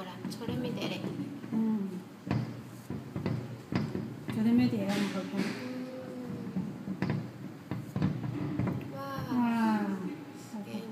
Ahora, 저렴이 내래. 저렴이 대라는 거고. 와. 얘나.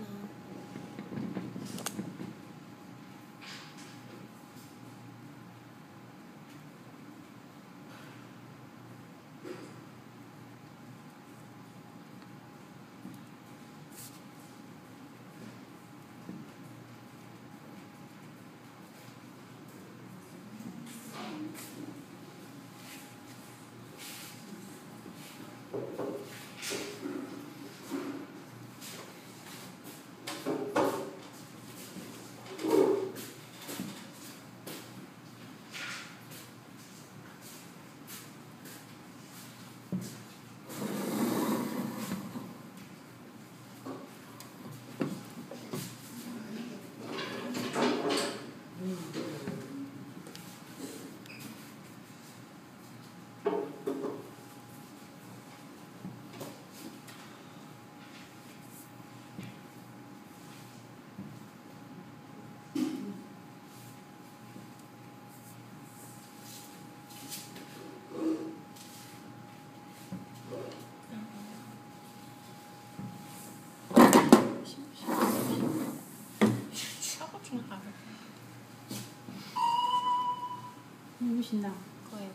너무 신나. 거의.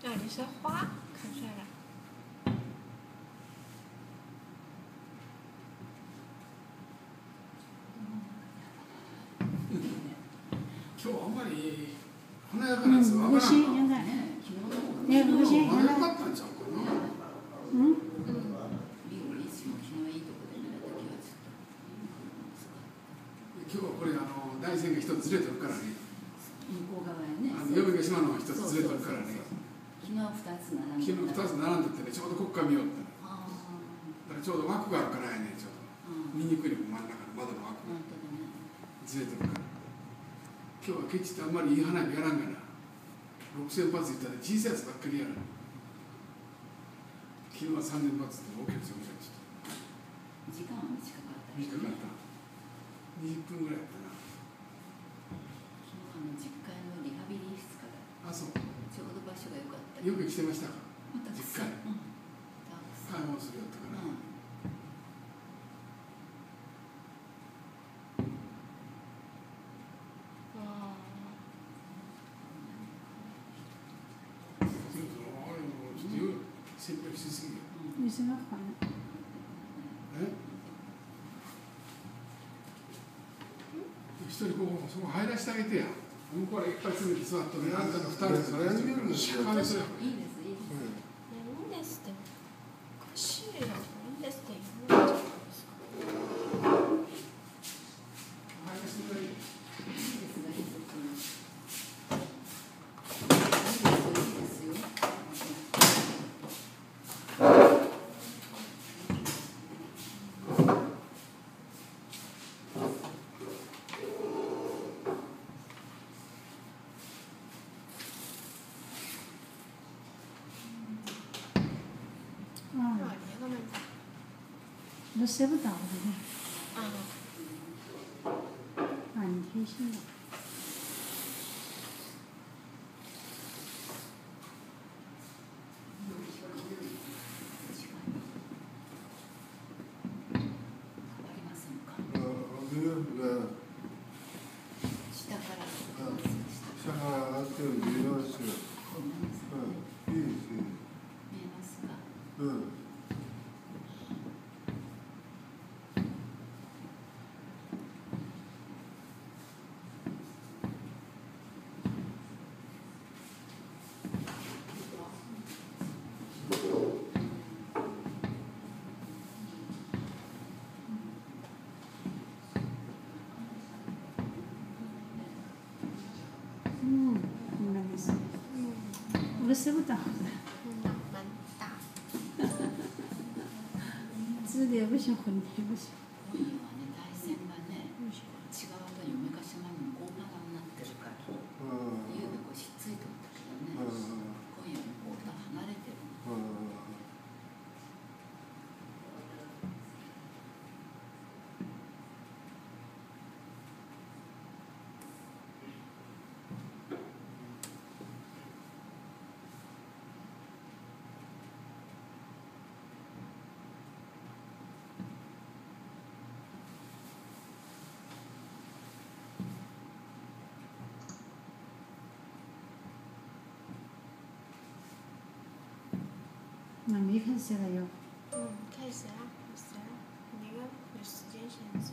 啊，你是花，看出来了。今日あんまり華やかなやつは分からんか。ね、虫華やかったんちゃうかな。今日はこれ台線が一つずれてるからね。嫁が島の一つずれてるからね。昨日二つ並んでてね、ちょうどこっから見よった。だからちょうど枠があるからやね、ちょうど。見にくいのも真ん中の窓の枠がずれてるから。今日はケチってあんまりいい花火やらんがな。6000発いったら小さいやつばっかりやる。昨日は3000発って大きいやつがちょっと。時間は短かった。短かった。20分ぐらいやったな。昨日実家のリハビリ室から。あ、そう。ちょうど場所が良かった。よく来てましたか。実家。買い物するよったかな。ちょっと切迫しすぎる。为什么换？一人ここそこ入らせてあげてや。向こうからいっぱい詰めて座っとね、あんたの二人でそれやってるからしっかりする。いいですいいです。いいんですって。おかしいよ。いいんですって言わないじゃないですか。入らせてくれ。いいですがいいですよ。都舍不得的。啊。啊，你贴心的。我舍不得。蛮大。字で不行，混的不行。今夜はね、対戦がね、こっち側と嫁ヶ島の向こう側になってるから、家でこうしっついとったけどね、今夜向こうと離れてるの。那没开始了哟。开始了，开始了，那个有时间限制。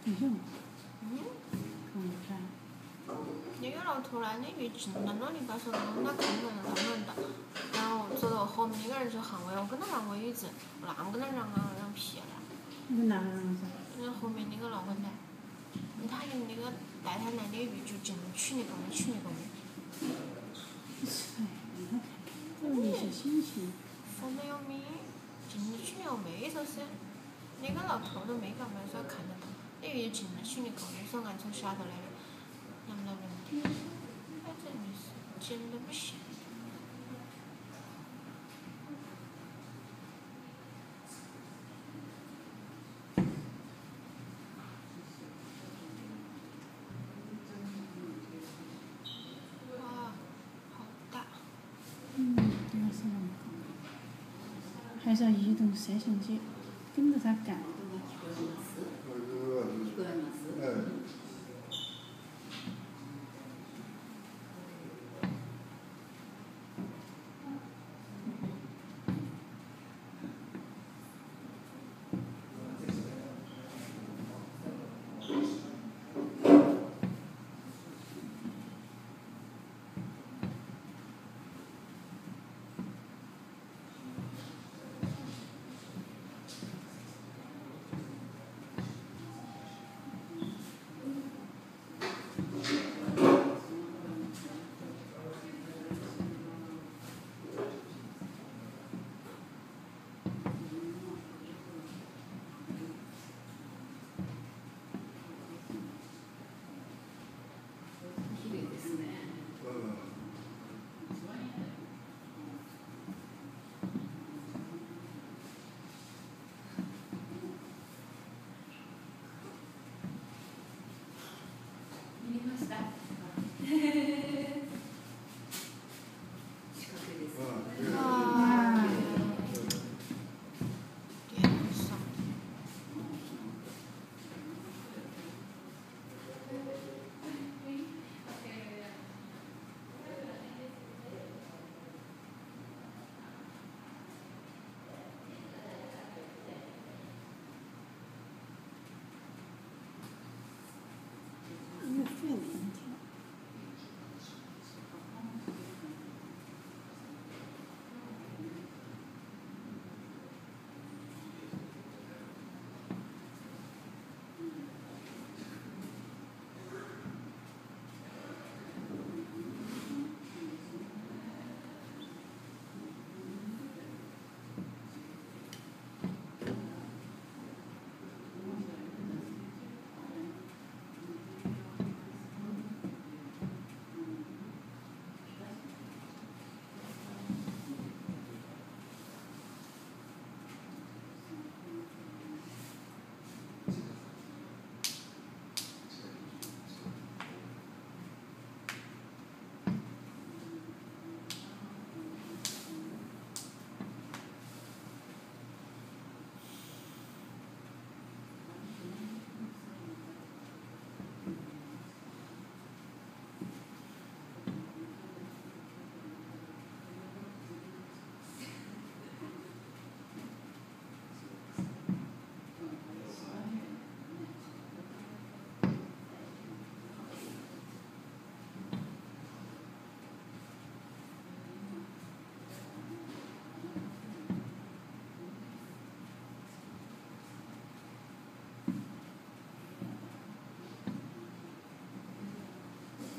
不用，嗯，看不出来。那个老头来那边进到那里把手弄到看门上门的，然后走到后面那个人就喊我，我跟他让位置，我哪么跟他让啊，让屁了。你跟哪个人说？那后面那个老问的，他用那个带他来的语就进去那个门，去那个门。哎，你看，这一些心情。我没有米，进去又没说是，那个老头都没干嘛，说看得到，那个进了去那个门，说俺从下头来的，能不能问题？反正就是简的不行。哇，好大！这个是那么高，还是要移动摄像机，跟着它干。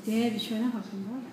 对，比去年好很多了。